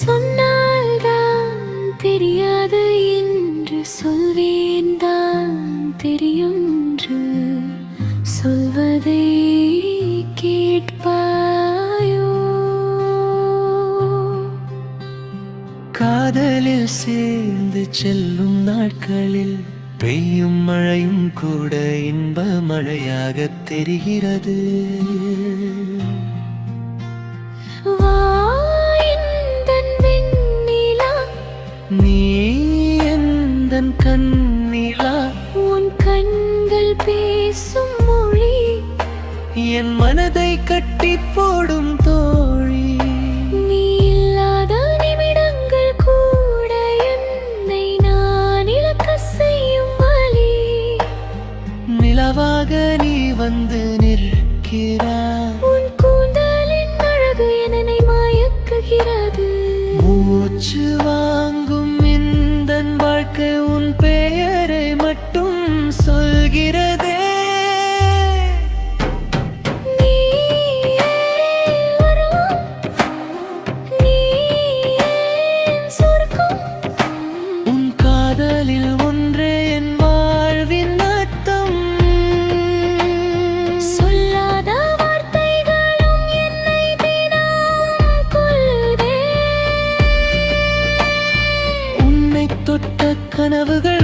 சொன்னால்தான் தெரியாது என்று சொல்வேன் தான் தெரியும் என்று சொல்வதை கேட்பாயோ? காதலில் சேர்ந்து செல்லும் நாட்களில் பெய்யும் மழையும் கூட இன்ப மழையாக தெரிகிறது. நீ எந்தன் கண்ணிலா, உன் கண்கள் பேசும் மொழி என் மனதை கட்டி போடும் தோழி. நீ இல்லாத நிமிடங்கள் கூட என்னை நான் இழக்க செய்யும் வலி. நிலவாக நீ வந்து நிற்கிறாய், உன் கூந்தலின் அழகு என்னை மயக்குகிறது. மூச்சு வாங்கும் இந்தன் வாழ்க்கை உன் பெயரை மட்டும் சொல்கிறதே. உன் காதலில் ஒன்றே என் வாழ்வின் அர்த்தம். சொல்லாத வார்த்தைகளும் என்னை தினம் கொல்லுதே. உன்னை தொட்ட கனவுகள்